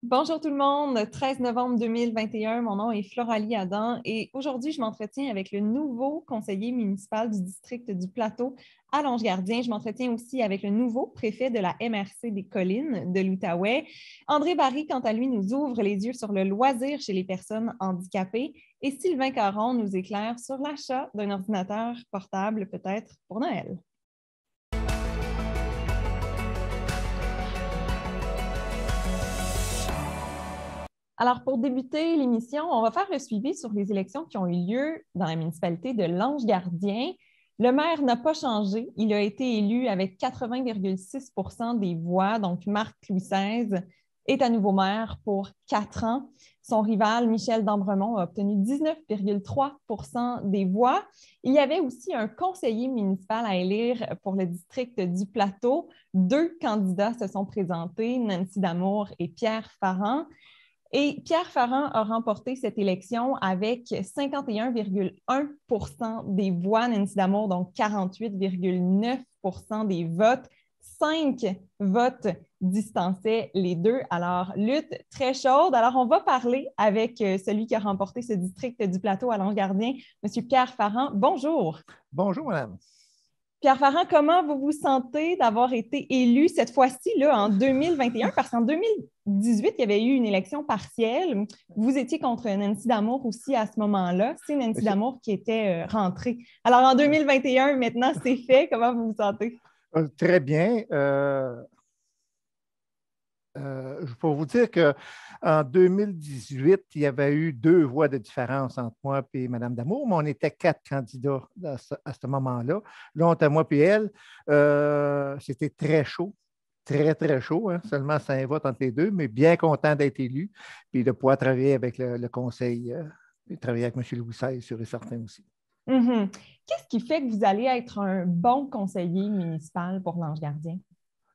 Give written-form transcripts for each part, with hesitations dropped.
Bonjour tout le monde, 13 novembre 2021, mon nom est Floralie Adam et aujourd'hui je m'entretiens avec le nouveau conseiller municipal du district du Plateau à Lange-Gardien. Je m'entretiens aussi avec le nouveau préfet de la MRC des Collines de l'Outaouais. André Barry, quant à lui, nous ouvre les yeux sur le loisir chez les personnes handicapées et Sylvain Caron nous éclaire sur l'achat d'un ordinateur portable peut-être pour Noël. Alors, pour débuter l'émission, on va faire le suivi sur les élections qui ont eu lieu dans la municipalité de Lange-Gardien. Le maire n'a pas changé. Il a été élu avec 80,6 % des voix. Donc, Marc-Louis XVI est à nouveau maire pour 4 ans. Son rival, Michel Dambremont, a obtenu 19,3 % des voix. Il y avait aussi un conseiller municipal à élire pour le district du Plateau. 2 candidats se sont présentés, Nancy Damour et Pierre Farran. Et Pierre Farran a remporté cette élection avec 51,1 % des voix, Nancy Damour, donc 48,9 % des votes. 5 votes distançaient les deux. Alors, lutte très chaude. Alors, on va parler avec celui qui a remporté ce district du Plateau à Lange-Gardien, M. Pierre Farran. Bonjour. Bonjour, madame. Pierre Farran, comment vous vous sentez d'avoir été élu cette fois-ci là, en 2021? Parce qu'en 2018, il y avait eu une élection partielle. Vous étiez contre Nancy Damour aussi à ce moment-là. C'est Nancy Damour qui était rentrée. Alors, en 2021, maintenant, c'est fait. Comment vous vous sentez? Très bien. Je peux vous dire qu'en 2018, il y avait eu 2 voix de différence entre moi et Mme Damour, mais on était 4 candidats à ce moment-là. Là, entre moi et elle, c'était très chaud, très, très chaud, hein? Seulement 5 votes entre les deux, mais bien content d'être élu et de pouvoir travailler avec le conseil et travailler avec M. Louis XVI, sûr et certain aussi. Mm-hmm. Qu'est-ce qui fait que vous allez être un bon conseiller municipal pour Lange-Gardien?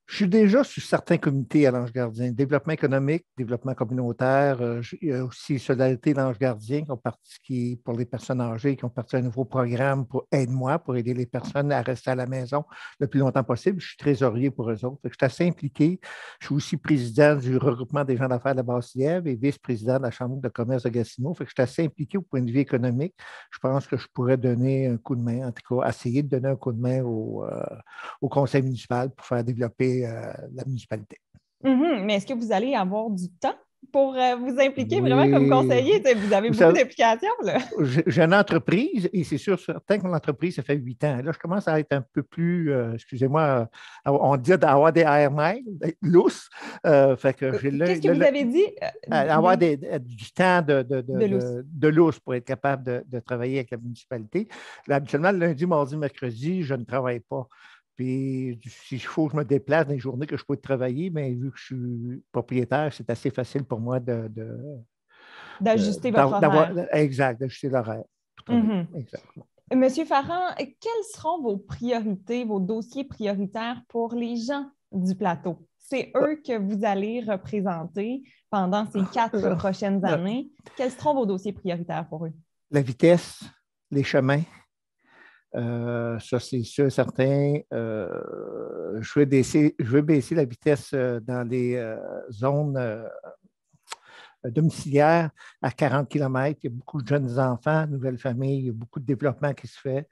Je suis déjà sur certains comités à l'Ange Gardien. Développement économique, développement communautaire, il y a aussi Solidarité l'Ange Gardien qui, pour les personnes âgées, qui ont parti un nouveau programme pour Aide-moi, pour aider les personnes à rester à la maison le plus longtemps possible. Je suis trésorier pour eux autres. Je suis assez impliqué. Je suis aussi président du regroupement des gens d'affaires de la Basse-Lièvre et vice-président de la Chambre de commerce de Gatineau. Je suis assez impliqué au point de vue économique. Je pense que je pourrais donner un coup de main, en tout cas, essayer de donner un coup de main au conseil municipal pour faire développer la municipalité. Mm-hmm. Mais est-ce que vous allez avoir du temps pour vous impliquer vraiment comme Oui. conseiller? Vous avez Vous beaucoup savez, d'implications, là. j'ai une entreprise et c'est sûr, certain que mon entreprise, ça fait 8 ans. Là, je commence à être un peu plus, excusez-moi, on dit d'avoir des air miles, d'être lousse. Fait que j'ai Qu'est-ce que vous avez dit? avoir du temps De lousse. de lousse pour être capable de travailler avec la municipalité. Là, habituellement, le lundi, mardi, mercredi, je ne travaille pas. Puis, s'il faut que je me déplace dans les journées que je peux travailler, mais vu que je suis propriétaire, c'est assez facile pour moi D'ajuster votre d'avoir, horaire. exact, d'ajuster l'horaire pour travailler. Mhm. Exactement. Monsieur Farran, quelles seront vos priorités, vos dossiers prioritaires pour les gens du plateau? C'est eux que vous allez représenter pendant ces 4 prochaines La années. Quels seront vos dossiers prioritaires pour eux? vitesse, les chemins, ça, c'est sûr, certain. Je veux baisser la vitesse dans les zones domiciliaire à 40 km. Il y a beaucoup de jeunes enfants, nouvelles familles, il y a beaucoup de développement qui se fait.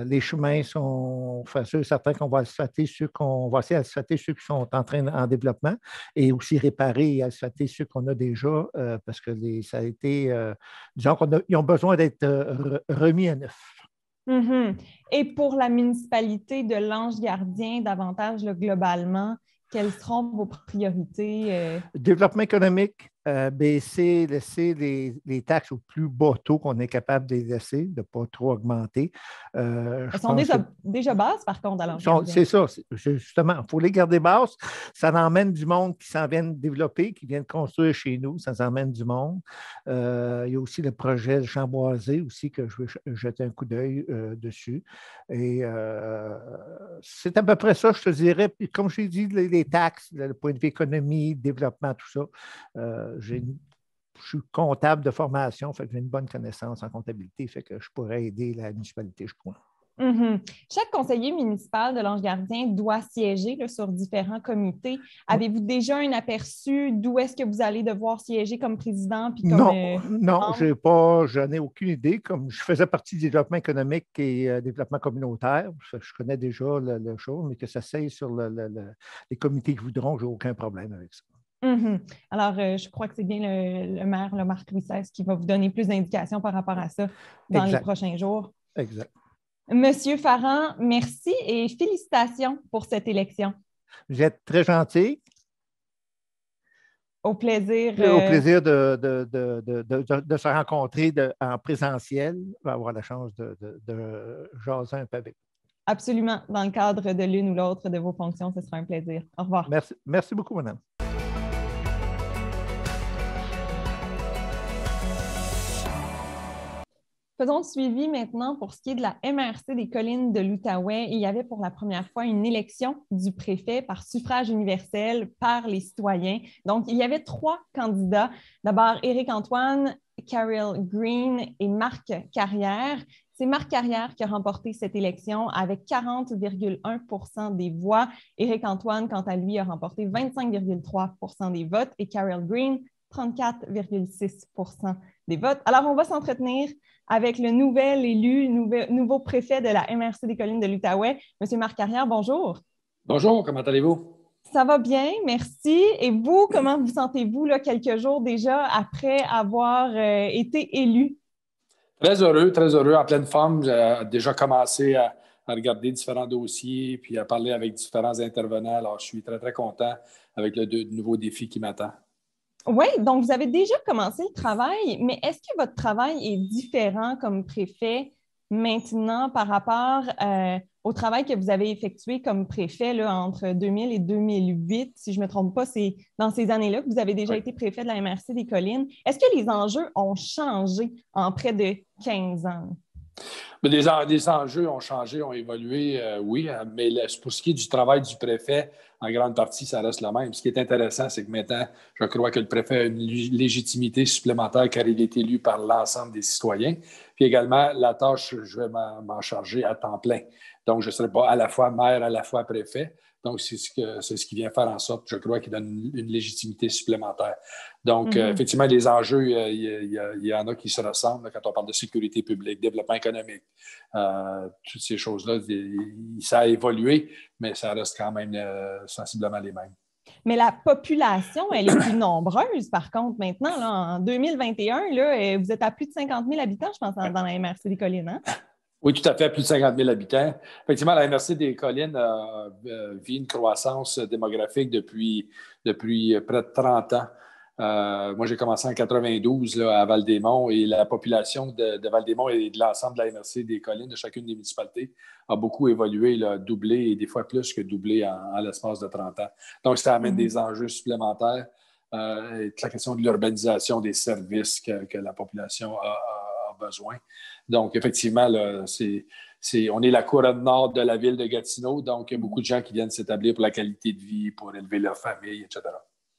Les chemins sont, enfin, certains qu'on va asphalter, qu'on va essayer d'asphalter ceux qui sont en développement et aussi réparer et asphalter ceux qu'on a déjà parce que ça a été, disons qu'ils ont besoin d'être remis à neuf. Mm-hmm. Et pour la municipalité de Lange-Gardien, davantage là, globalement, quelles seront vos priorités? Développement économique, laisser les taxes au plus bas taux qu'on est capable de les laisser, de ne pas trop augmenter. Je Elles sont pense que déjà basses, par contre, à Lange-Gardien. c'est ça, justement, il faut les garder basses. Ça emmène du monde qui s'en viennent développer, qui viennent construire chez nous, ça emmène du monde. Il y a aussi le projet de Chamboisé aussi que je veux jeter un coup d'œil dessus. Et c'est à peu près ça, je te dirais. Puis, comme je t'ai dit, les taxes, le point de vue économie, développement, tout ça, je suis comptable de formation, fait que j'ai une bonne connaissance en comptabilité, fait que je pourrais aider la municipalité, je crois. Mhm. Chaque conseiller municipal de l'Ange Gardien doit siéger là, sur différents comités. Avez-vous déjà un aperçu d'où est-ce que vous allez devoir siéger comme président puis comme Non, non, membre? je n'ai aucune idée. Comme je faisais partie du développement économique et développement communautaire, je connais déjà le chose, mais que ça s'aille sur les comités qui voudront, je n'ai aucun problème avec ça. Mhm. Alors, je crois que c'est bien le maire, le Marc Louis XVI, qui va vous donner plus d'indications par rapport à ça dans les Exact, prochains jours. exact. Monsieur Farran, merci et félicitations pour cette élection. Vous êtes très gentil. Au plaisir. Au plaisir de se rencontrer en présentiel. On va avoir la chance de jaser un peu avec. Absolument. Dans le cadre de l'une ou l'autre de vos fonctions, ce sera un plaisir. Au revoir. Merci, merci beaucoup, madame. Faisons le suivi maintenant pour ce qui est de la MRC des collines de l'Outaouais. Il y avait pour la première fois une élection du préfet par suffrage universel par les citoyens. Donc, il y avait 3 candidats. D'abord, Éric-Antoine, Carol Green et Marc Carrière. C'est Marc Carrière qui a remporté cette élection avec 40,1 % des voix. Éric-Antoine, quant à lui, a remporté 25,3 % des votes et Carol Green, 34,6 % des votes. Alors, on va s'entretenir avec le nouvel élu, nouveau préfet de la MRC des collines de l'Outaouais, M. Marc Carrière. Bonjour. Bonjour, comment allez-vous? Ça va bien, merci. Et vous, comment vous sentez-vous là, quelques jours déjà après avoir été élu? Très heureux, en pleine forme. J'ai déjà commencé à regarder différents dossiers puis à parler avec différents intervenants. Alors, je suis très, très content avec le nouveau défi qui m'attend. Oui, donc vous avez déjà commencé le travail, mais est-ce que votre travail est différent comme préfet maintenant par rapport au travail que vous avez effectué comme préfet là, entre 2000 et 2008? Si je ne me trompe pas, c'est dans ces années-là que vous avez déjà Oui. été préfet de la MRC des Collines. Est-ce que les enjeux ont changé en près de 15 ans? Mais les enjeux ont changé, ont évolué, oui, mais pour ce qui est du travail du préfet, en grande partie, ça reste le même. Ce qui est intéressant, c'est que maintenant, je crois que le préfet a une légitimité supplémentaire car il est élu par l'ensemble des citoyens. Puis également, la tâche, je vais m'en charger à temps plein. Donc, je ne serai pas à la fois maire, à la fois préfet. Donc, c'est ce qui vient faire en sorte, je crois, qu'il donne une légitimité supplémentaire. Donc, effectivement, les enjeux, il y en a qui se ressemblent quand on parle de sécurité publique, développement économique. Toutes ces choses-là, ça a évolué, mais ça reste quand même sensiblement les mêmes. Mais la population, elle est plus nombreuse, par contre, maintenant. Là, en 2021, là, vous êtes à plus de 50 000 habitants, je pense, dans la MRC des Collines. Hein? Oui, tout à fait, plus de 50 000 habitants. Effectivement, la MRC des Collines vit une croissance démographique depuis près de 30 ans. Moi, j'ai commencé en 92 là, à Val-des-Monts et la population de Val-des-Monts et de l'ensemble de la MRC des Collines, de chacune des municipalités, a beaucoup évolué, là, doublé et des fois plus que doublé en l'espace de 30 ans. Donc, ça amène des enjeux supplémentaires. La question de l'urbanisation des services que la population a besoin. Donc, effectivement, là, on est la couronne nord de la ville de Gatineau, donc il y a beaucoup de gens qui viennent s'établir pour la qualité de vie, pour élever leur famille, etc.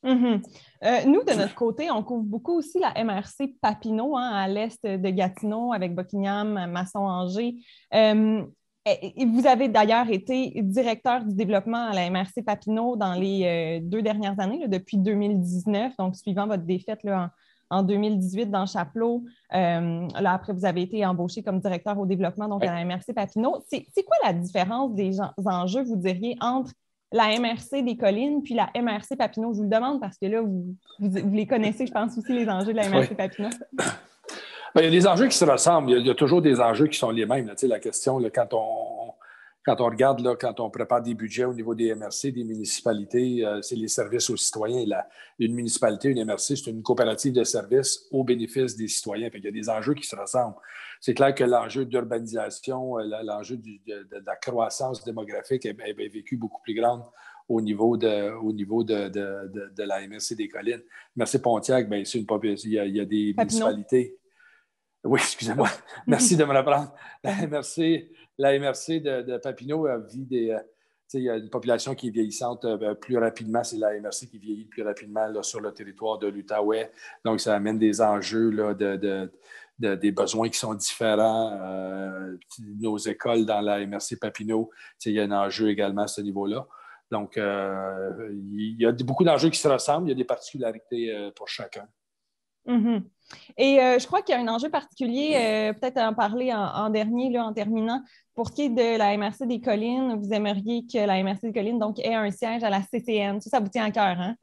Nous, de notre côté, on couvre beaucoup aussi la MRC Papineau, hein, à l'est de Gatineau, avec Buckingham, Masson-Angers. Vous avez d'ailleurs été directeur du développement à la MRC Papineau dans les 2 dernières années, là, depuis 2019, donc suivant votre défaite là, en 2018 dans Chapelot. Là, après, vous avez été embauché comme directeur au développement donc à la MRC Papineau. C'est quoi la différence des enjeux, vous diriez, entre la MRC des Collines puis la MRC Papineau? Je vous le demande parce que là, vous les connaissez, je pense, aussi les enjeux de la MRC Papineau. Bien, il y a des enjeux qui se ressemblent. Il y a toujours des enjeux qui sont les mêmes. Là. Tu sais, la question, là, quand on regarde, là, quand on prépare des budgets au niveau des MRC, des municipalités, c'est les services aux citoyens. Une municipalité, une MRC, c'est une coopérative de services au bénéfice des citoyens. Fait qu'il y a des enjeux qui se ressemblent. C'est clair que l'enjeu d'urbanisation, l'enjeu de la croissance démographique est vécu beaucoup plus grande au niveau de la MRC des Collines. MRC Pontiac, bien, c'est il y a des municipalités. Oui, excusez-moi. Merci de me reprendre. La MRC de Papineau vit il y a une population qui est vieillissante plus rapidement. C'est la MRC qui vieillit plus rapidement là, sur le territoire de l'Outaouais. Donc, ça amène des enjeux là, des besoins qui sont différents. nos écoles dans la MRC Papineau, il y a un enjeu également à ce niveau-là. Donc, il y a beaucoup d'enjeux qui se ressemblent, il y a des particularités pour chacun. Mm-hmm. Et je crois qu'il y a un enjeu particulier, peut-être en parler en dernier, là, en terminant. Pour ce qui est de la MRC des Collines, vous aimeriez que la MRC des Collines donc, ait un siège à la CCN. Ça vous tient à cœur, hein?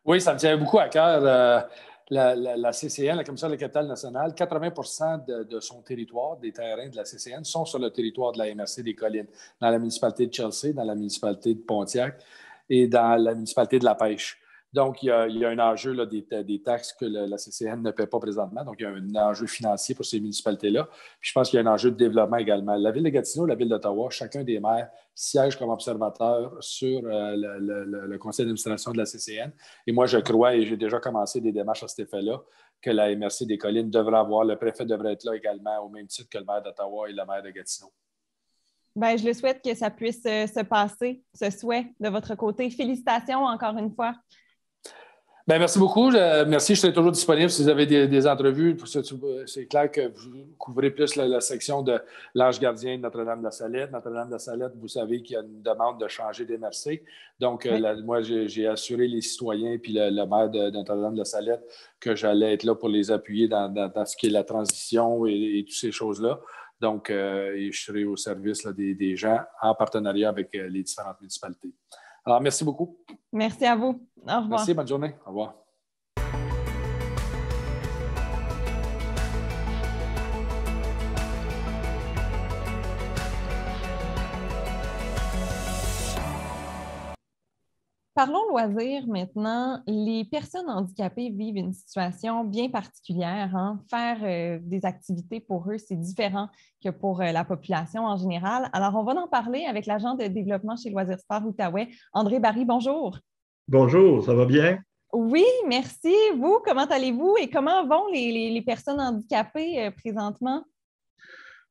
Oui, ça me tient beaucoup à cœur. La CCN, la Commission de la capitale nationale, 80% de son territoire, des terrains de la CCN, sont sur le territoire de la MRC des Collines, dans la municipalité de Chelsea, dans la municipalité de Pontiac et dans la municipalité de La Pêche. Donc, il y a un enjeu là, des taxes que la CCN ne paie pas présentement. Donc, il y a un enjeu financier pour ces municipalités-là. Puis, je pense qu'il y a un enjeu de développement également. La Ville de Gatineau, la Ville d'Ottawa, chacun des maires siège comme observateur sur le conseil d'administration de la CCN. Et moi, je crois, et j'ai déjà commencé des démarches à cet effet-là, que la MRC des Collines devrait avoir, le préfet devrait être là également, au même titre que le maire d'Ottawa et le maire de Gatineau. Bien, je le souhaite que ça puisse se passer, ce souhait de votre côté. Félicitations encore une fois. Bien, merci beaucoup. Merci, je serai toujours disponible si vous avez des entrevues. C'est clair que vous couvrez plus la section de l'Ange gardien de Notre-Dame-de-la-Salette. Notre-Dame-de-la-Salette, vous savez qu'il y a une demande de changer d'MRC. Donc, oui. Moi, j'ai assuré les citoyens et le maire de Notre-Dame-de-la-Salette que j'allais être là pour les appuyer dans ce qui est la transition et toutes ces choses-là. Donc, je serai au service là, des gens en partenariat avec les différentes municipalités. Alors, merci beaucoup. Merci à vous. Au revoir. Merci, bonne journée. Au revoir. Parlons loisirs maintenant. Les personnes handicapées vivent une situation bien particulière. Hein? Faire des activités pour eux, c'est différent que pour la population en général. Alors, on va en parler avec l'agent de développement chez Loisirs Sport Outaouais, André Barry. Bonjour. Bonjour, ça va bien? Oui, merci. Vous, comment allez-vous et comment vont les personnes handicapées présentement?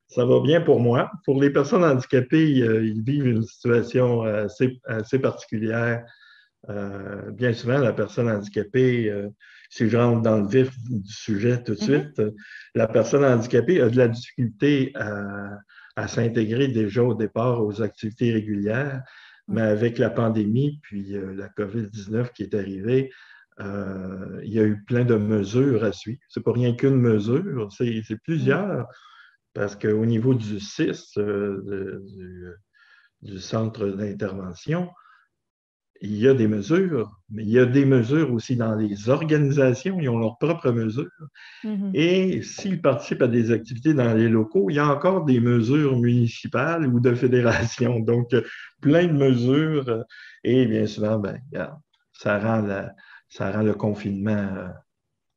Ça va bien pour moi. Pour les personnes handicapées, ils vivent une situation assez particulière. Bien souvent, la personne handicapée, si je rentre dans le vif du sujet tout de suite, la personne handicapée a de la difficulté à s'intégrer déjà au départ aux activités régulières, mais avec la pandémie, puis la COVID-19 qui est arrivée, il y a eu plein de mesures à suivre. Ce n'est pas rien qu'une mesure, c'est plusieurs, parce qu'au niveau du CIS, du centre d'intervention, il y a des mesures, mais il y a des mesures aussi dans les organisations, ils ont leurs propres mesures. Et s'ils participent à des activités dans les locaux, il y a encore des mesures municipales ou de fédération. Donc, plein de mesures. Et bien souvent, ben, ça rend le confinement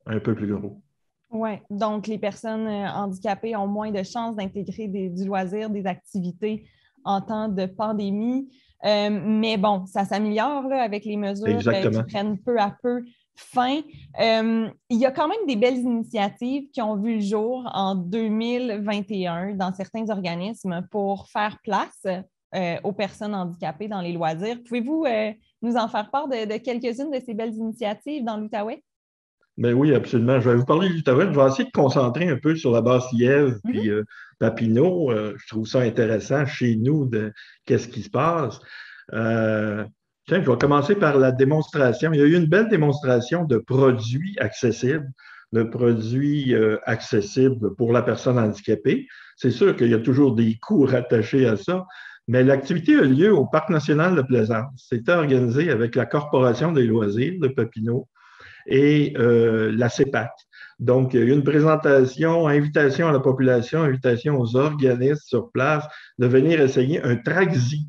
un peu plus gros. Oui, donc les personnes handicapées ont moins de chances d'intégrer du loisir, des activités en temps de pandémie. Mais bon, ça s'améliore là, avec les mesures qui prennent peu à peu fin. Il y a quand même des belles initiatives qui ont vu le jour en 2021 dans certains organismes pour faire place aux personnes handicapées dans les loisirs. Pouvez-vous nous en faire part de quelques-unes de ces belles initiatives dans l'Outaouais? Ben oui, absolument. Je vais vous parler de l'Outaouais. Je vais essayer de concentrer un peu sur la Basse-Lièvre puis Papineau. Je trouve ça intéressant chez nous de qu'est-ce qui se passe. Tiens, je vais commencer par la démonstration. Il y a eu une belle démonstration de produits accessibles, pour la personne handicapée. C'est sûr qu'il y a toujours des coûts rattachés à ça, mais l'activité a lieu au Parc national de Plaisance. C'était organisé avec la Corporation des loisirs de Papineau et la CEPAC. Donc, il y a eu une présentation, invitation à la population, invitation aux organismes sur place de venir essayer un Traxi.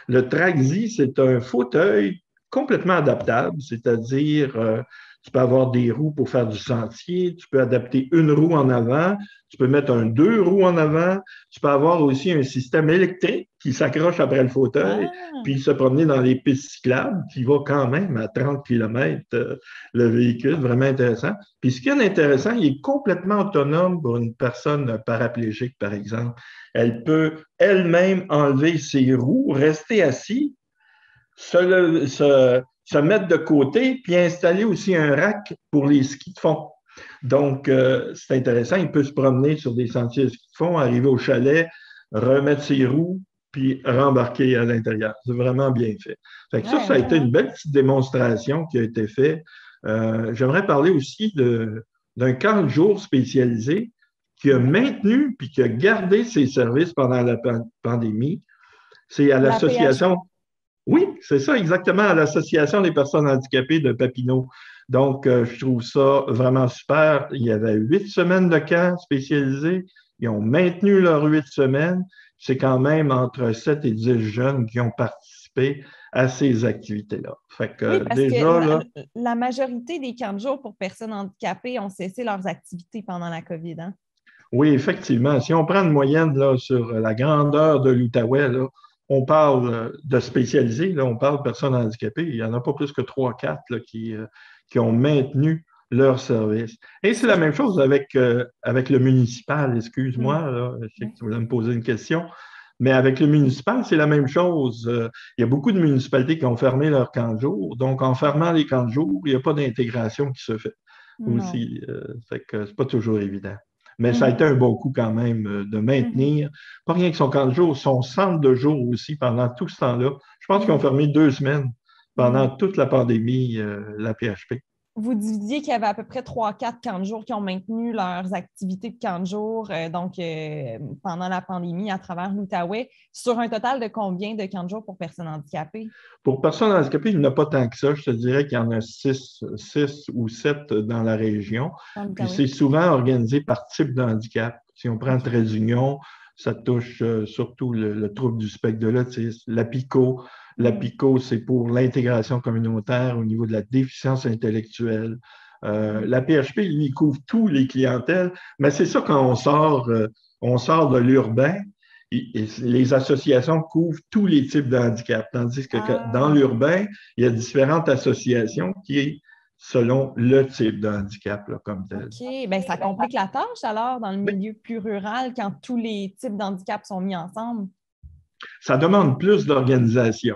Le Traxi, c'est un fauteuil complètement adaptable, c'est-à-dire tu peux avoir des roues pour faire du sentier, tu peux adapter une roue en avant, tu peux mettre deux roues en avant, tu peux avoir aussi un système électrique qui s'accroche après le fauteuil, puis se promener dans les pistes cyclables, qui va quand même à 30 km le véhicule, vraiment intéressant. Puis ce qui est intéressant, il est complètement autonome pour une personne paraplégique, par exemple. Elle peut elle-même enlever ses roues, rester assise, se mettre de côté, puis installer aussi un rack pour les skis de fond. Donc, c'est intéressant. Il peut se promener sur des sentiers de ski de fond, arriver au chalet, remettre ses roues, puis rembarquer à l'intérieur. C'est vraiment bien fait. Fait que ça a été une belle petite démonstration qui a été faite. J'aimerais parler aussi d'un camp de jour spécialisé qui a maintenu puis qui a gardé ses services pendant la pandémie. C'est à l'association. Oui, c'est ça, exactement, à l'Association des personnes handicapées de Papineau. Donc, je trouve ça vraiment super. Il y avait 8 semaines de camp spécialisés. Ils ont maintenu leurs 8 semaines. C'est quand même entre 7 et 10 jeunes qui ont participé à ces activités-là. Fait que, oui, parce que la majorité des camps de jour pour personnes handicapées ont cessé leurs activités pendant la COVID. Hein? Oui, effectivement. Si on prend une moyenne là, sur la grandeur de l'Outaouais, là, on parle de spécialisés, là, on parle de personnes handicapées. Il n'y en a pas plus que 3-4 qui ont maintenu leur service. Et c'est la même chose avec le municipal, excuse-moi, là, je sais que tu voulais me poser une question, mais avec le municipal, c'est la même chose. Il y a beaucoup de municipalités qui ont fermé leurs camps de jour. Donc, en fermant les camps de jour, il n'y a pas d'intégration qui se fait aussi. Fait que c'est pas toujours évident. Mais ça a été un bon coup quand même de maintenir, pas rien que son camp de jour, son centre de jour aussi pendant tout ce temps-là. Je pense qu'ils ont fermé 2 semaines pendant toute la pandémie, la PHP. Vous disiez qu'il y avait à peu près 3-4 camps de jour qui ont maintenu leurs activités de camp de jour pendant la pandémie à travers l'Outaouais, sur un total de combien de camps de jour pour personnes handicapées? Pour personnes handicapées, il n'y en a pas tant que ça. Je te dirais qu'il y en a 6 ou 7 dans la région. Puis c'est souvent organisé par type de handicap. Si on prend le trait d'union, ça touche surtout le trouble du spectre de l'autisme, la PICO. La PICO, c'est pour l'intégration communautaire au niveau de la déficience intellectuelle. La PHP, lui, couvre tous les clientèles, mais c'est ça quand on sort de l'urbain, les associations couvrent tous les types de handicap, tandis que dans l'urbain, il y a différentes associations qui est selon le type de handicap là, comme tel. OK. Bien, ça complique la tâche alors dans le milieu plus rural quand tous les types d'handicap sont mis ensemble. Ça demande plus d'organisation.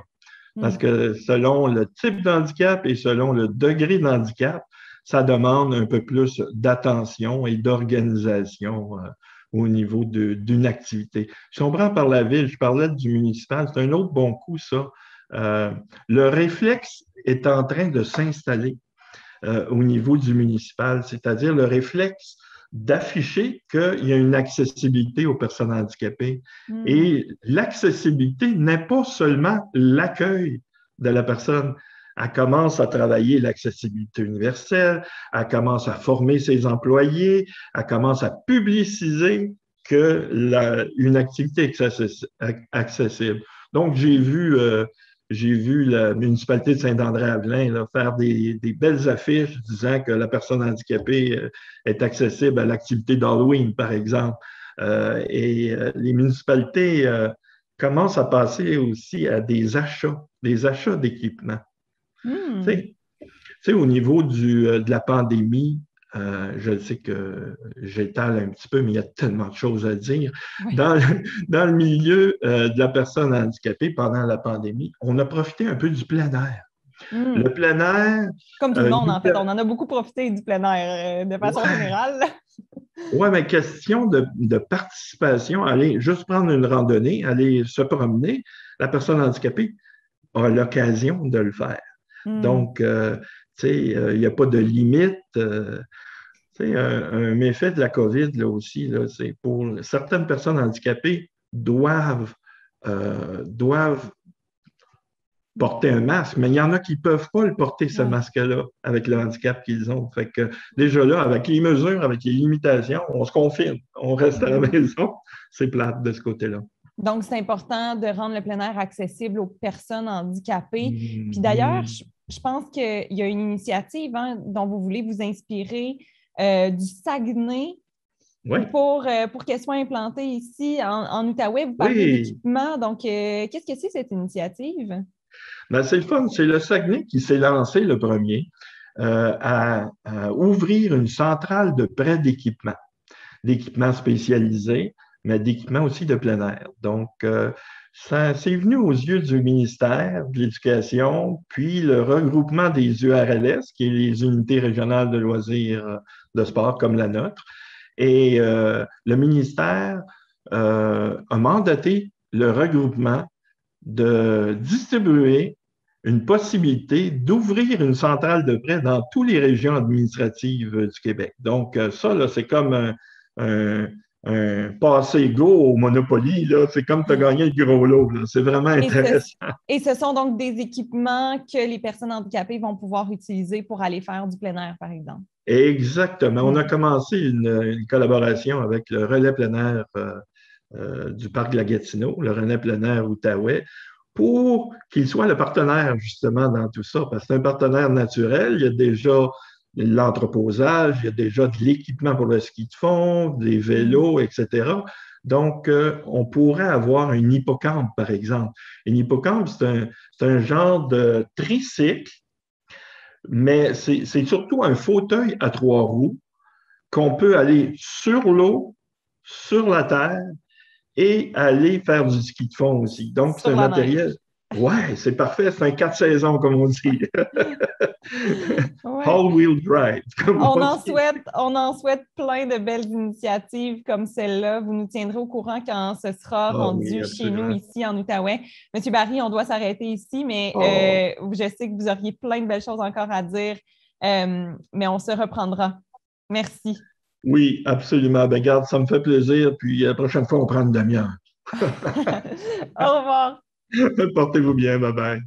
Parce que selon le type d'handicap et selon le degré d'handicap, ça demande un peu plus d'attention et d'organisation au niveau d'une activité. Si on prend par la ville, je parlais du municipal, c'est un autre bon coup, ça. Le réflexe est en train de s'installer au niveau du municipal, c'est-à-dire le réflexe d'afficher qu'il y a une accessibilité aux personnes handicapées. Et l'accessibilité n'est pas seulement l'accueil de la personne. Elle commence à travailler l'accessibilité universelle, elle commence à former ses employés, elle commence à publiciser qu'une activité est accessible. Donc, j'ai vu la municipalité de Saint-André-Avelin faire des belles affiches disant que la personne handicapée est accessible à l'activité d'Halloween, par exemple. Et les municipalités commencent à passer aussi à des achats d'équipements. Tu sais, au niveau de la pandémie, je sais que j'étale un petit peu, mais il y a tellement de choses à dire. Oui. Dans le milieu de la personne handicapée pendant la pandémie, on a profité un peu du plein air. Le plein air... Comme tout le monde, en fait. On en a beaucoup profité du plein air, de façon générale. Oui, mais question de participation, aller juste prendre une randonnée, aller se promener, la personne handicapée a l'occasion de le faire. Donc, tu sais, il n'y a pas de limite. Un méfait de la COVID, là aussi, là, c'est pour certaines personnes handicapées doivent porter un masque, mais il y en a qui ne peuvent pas le porter, ce masque-là, avec le handicap qu'ils ont. Fait que déjà là, avec les mesures, avec les limitations, on se confine, on reste à la maison. C'est plate de ce côté-là. Donc, c'est important de rendre le plein air accessible aux personnes handicapées. Puis d'ailleurs, je pense qu'il y a une initiative dont vous voulez vous inspirer du Saguenay pour qu'elle soit implantée ici en Outaouais. Vous parlez d'équipement. Donc, qu'est-ce que c'est cette initiative? Ben, c'est le fun. C'est le Saguenay qui s'est lancé le premier à ouvrir une centrale de prêt d'équipement spécialisé mais d'équipements aussi de plein air. Donc, ça c'est venu aux yeux du ministère de l'Éducation, puis le regroupement des URLS, qui est les unités régionales de loisirs de sport comme la nôtre. Et le ministère a mandaté le regroupement de distribuer une possibilité d'ouvrir une centrale de prêt dans toutes les régions administratives du Québec. Donc, ça, là, c'est comme un passé go au Monopoly, là. C'est comme tu as gagné le gros lot, là. C'est vraiment intéressant. Et ce sont donc des équipements que les personnes handicapées vont pouvoir utiliser pour aller faire du plein air, par exemple. Exactement. On a commencé une collaboration avec le relais plein air du parc de la Gatineau, le relais plein air Outaouais, pour qu'il soit le partenaire justement dans tout ça, parce que c'est un partenaire naturel. Il y a déjà l'entreposage, il y a déjà de l'équipement pour le ski de fond, des vélos, etc. Donc, on pourrait avoir une hippocampe, par exemple. Une hippocampe, c'est un genre de tricycle, mais c'est surtout un fauteuil à 3 roues qu'on peut aller sur l'eau, sur la terre, et aller faire du ski de fond aussi. Donc, c'est un matériel. Ouais, c'est parfait. C'est un 4 saisons, comme on dit. Ouais. All-wheel drive. On en souhaite plein de belles initiatives comme celle-là. Vous nous tiendrez au courant quand ce sera rendu chez nous, ici, en Outaouais. Monsieur Barry, on doit s'arrêter ici, mais je sais que vous auriez plein de belles choses encore à dire, mais on se reprendra. Merci. Oui, absolument. Ben, garde, ça me fait plaisir. Puis la prochaine fois, on prend une demi-heure. Au revoir. Portez-vous bien. Bye-bye.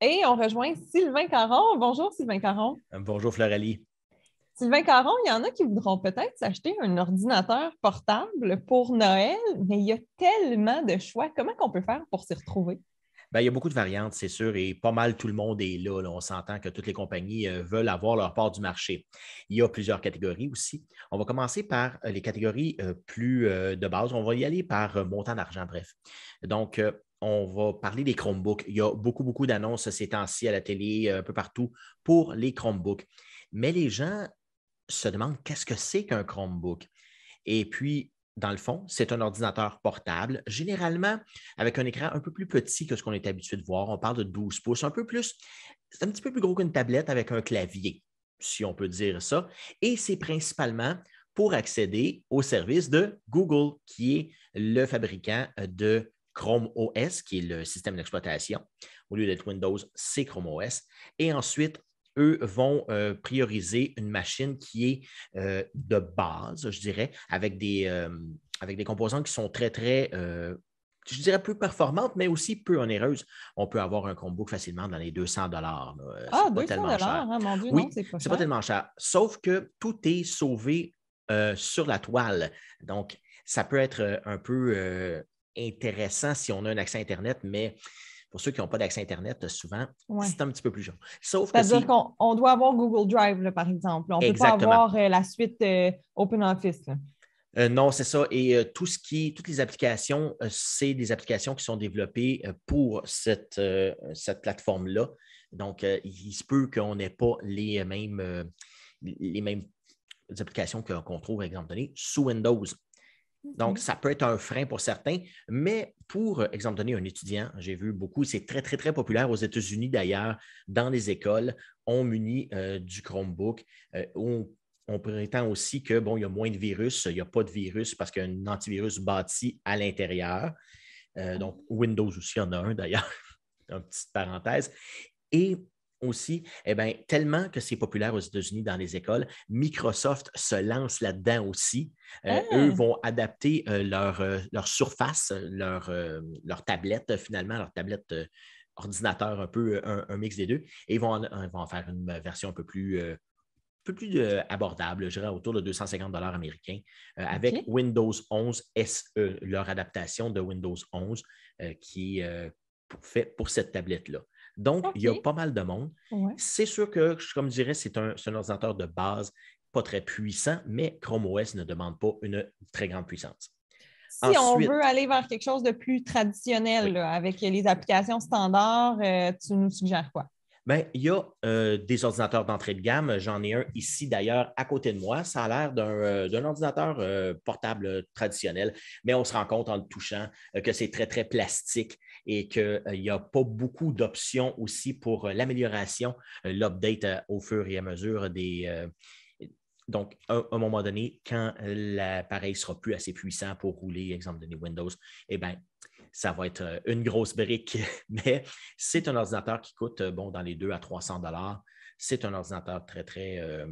Et on rejoint Sylvain Caron. Bonjour, Sylvain Caron. Bonjour, Floralie. Sylvain Caron, il y en a qui voudront peut-être s'acheter un ordinateur portable pour Noël, mais il y a tellement de choix. Comment on peut faire pour s'y retrouver? Bien, il y a beaucoup de variantes, c'est sûr, et pas mal tout le monde est là. On s'entend que toutes les compagnies veulent avoir leur part du marché. Il y a plusieurs catégories aussi. On va commencer par les catégories plus de base. On va y aller par montant d'argent, bref. Donc, on va parler des Chromebooks. Il y a beaucoup d'annonces ces temps-ci à la télé, un peu partout, pour les Chromebooks. Mais les gens se demandent qu'est-ce que c'est qu'un Chromebook. Et puis, dans le fond, c'est un ordinateur portable, généralement avec un écran un peu plus petit que ce qu'on est habitué de voir. On parle de 12 pouces, un peu plus, c'est un petit peu plus gros qu'une tablette avec un clavier, si on peut dire ça. Et c'est principalement pour accéder au service de Google, qui est le fabricant de Chrome OS, qui est le système d'exploitation. Au lieu d'être Windows, c'est Chrome OS. Et ensuite, eux vont prioriser une machine qui est de base, je dirais, avec des composants qui sont très, je dirais peu performantes, mais aussi peu onéreuses. On peut avoir un Chromebook facilement dans les 200 $. Ah, 200 $, hein, mon Dieu, oui, non, c'est pas cher. C'est pas tellement cher. Sauf que tout est sauvé sur la toile. Donc, ça peut être un peu intéressant si on a un accès à Internet, mais pour ceux qui n'ont pas d'accès à Internet, souvent, c'est un petit peu plus dur. C'est-à-dire qu'on doit avoir Google Drive, là, par exemple. On ne peut pas avoir la suite OpenOffice. Non, c'est ça. Et toutes les applications, c'est des applications qui sont développées pour cette plateforme-là. Donc, il se peut qu'on n'ait pas les mêmes applications qu'on trouve, par exemple donné, sous Windows. Donc, ça peut être un frein pour certains, mais pour, exemple donné, un étudiant, j'ai vu beaucoup, c'est très, très, très populaire aux États-Unis d'ailleurs, dans les écoles, on munit du Chromebook. On prétend aussi que, bon, il y a moins de virus, il n'y a pas de virus parce qu'il y a un antivirus bâti à l'intérieur. Donc, Windows aussi en a un d'ailleurs, une petite parenthèse. Et aussi, tellement que c'est populaire aux États-Unis dans les écoles, Microsoft se lance là-dedans aussi. Eux vont adapter leur surface, leur tablette, finalement, leur tablette ordinateur, un peu un mix des deux. Et ils vont en faire une version un peu plus abordable, je dirais autour de 250 $ américains, avec Windows 11 SE, leur adaptation de Windows 11 qui est fait pour cette tablette-là. Donc, il y a pas mal de monde. Ouais. C'est sûr que, comme je dirais, c'est un ordinateur de base, pas très puissant, mais Chrome OS ne demande pas une très grande puissance. Si on veut aller vers quelque chose de plus traditionnel, là, avec les applications standards, tu nous suggères quoi? Bien, il y a des ordinateurs d'entrée de gamme. J'en ai un ici, d'ailleurs, à côté de moi. Ça a l'air d'un ordinateur portable traditionnel, mais on se rend compte en le touchant que c'est très, très plastique et qu'il n'y a pas beaucoup d'options aussi pour l'amélioration, l'update au fur et à mesure des... Donc, à un moment donné, quand l'appareil ne sera plus assez puissant pour rouler, exemple donné Windows, eh bien, ça va être une grosse brique, mais c'est un ordinateur qui coûte dans les 200 à 300 $. C'est un ordinateur très, très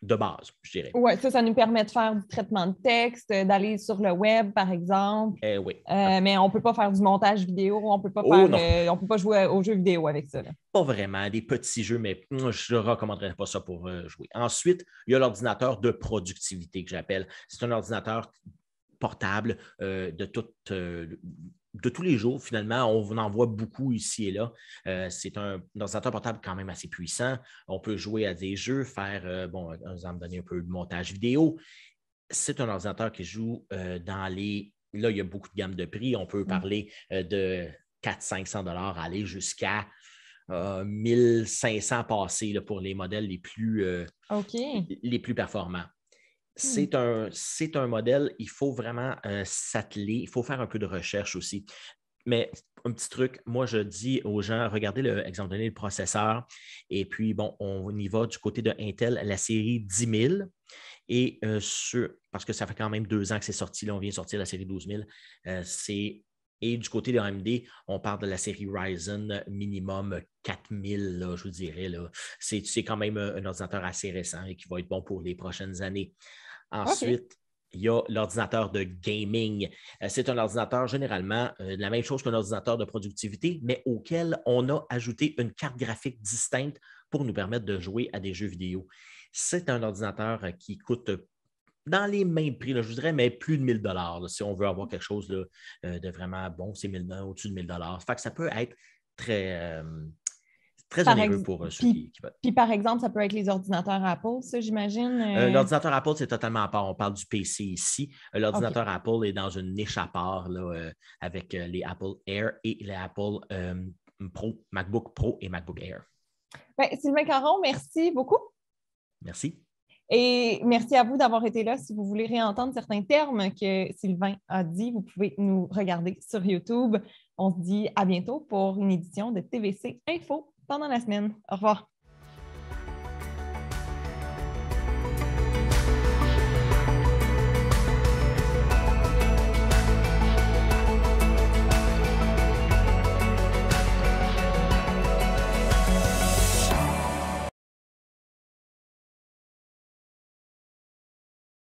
de base, je dirais. Oui, ça nous permet de faire du traitement de texte, d'aller sur le web, par exemple. Oui. Mais on ne peut pas faire du montage vidéo, on ne peut pas jouer aux jeux vidéo avec ça. Là. Pas vraiment, des petits jeux, mais je ne recommanderais pas ça pour jouer. Ensuite, il y a l'ordinateur de productivité que j'appelle. C'est un ordinateur portable de tous les jours, finalement. On en voit beaucoup ici et là. C'est un ordinateur portable quand même assez puissant. On peut jouer à des jeux, faire, exemple, donner un peu de montage vidéo. C'est un ordinateur qui joue dans les... Là, il y a beaucoup de gammes de prix. On peut parler de 400-500 $ aller jusqu'à 1500 passés là, pour les modèles les plus performants. C'est un modèle, il faut vraiment s'atteler, il faut faire un peu de recherche aussi. Mais un petit truc, moi je dis aux gens, regardez l'exemple donné, le processeur, et puis on y va du côté de Intel, la série 10 000, et parce que ça fait quand même 2 ans que c'est sorti, là, on vient de sortir la série 12 000, et du côté de AMD, on parle de la série Ryzen minimum 4000, là, je vous dirais. Là. C'est quand même un ordinateur assez récent et qui va être bon pour les prochaines années. Ensuite, il y a l'ordinateur de gaming. C'est un ordinateur généralement la même chose qu'un ordinateur de productivité, mais auquel on a ajouté une carte graphique distincte pour nous permettre de jouer à des jeux vidéo. C'est un ordinateur qui coûte dans les mêmes prix, là, je dirais, mais plus de 1000 $. Si on veut avoir quelque chose de vraiment bon, c'est au-dessus de 1000 $. Fait que ça peut être très... très onéreux pour ceux qui veulent. Puis, par exemple, ça peut être les ordinateurs Apple, ça, j'imagine? L'ordinateur Apple, c'est totalement à part. On parle du PC ici. L'ordinateur Apple est dans une niche à part là, avec les Apple Air et les Apple Pro, MacBook Pro et MacBook Air. Bien, Sylvain Caron, merci beaucoup. Merci. Et merci à vous d'avoir été là. Si vous voulez réentendre certains termes que Sylvain a dit, vous pouvez nous regarder sur YouTube. On se dit à bientôt pour une édition de TVC Info pendant la semaine. Au revoir.